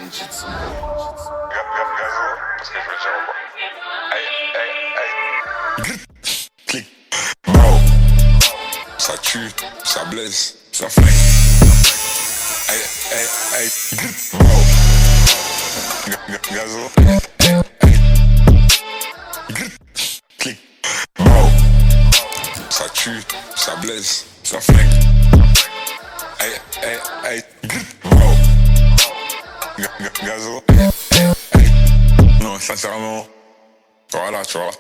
получится. Газу, parce que je veux dire au revoir. Aïe. Clic. Bro. Ça tue, ça blesse, ça flingue. Aïe. Bro. Gazo. Clic. Bro. Ça tue, ça blesse, ça flingue. Aïe. Bro. Gazo. Non, sincèrement, voilà, tu vois.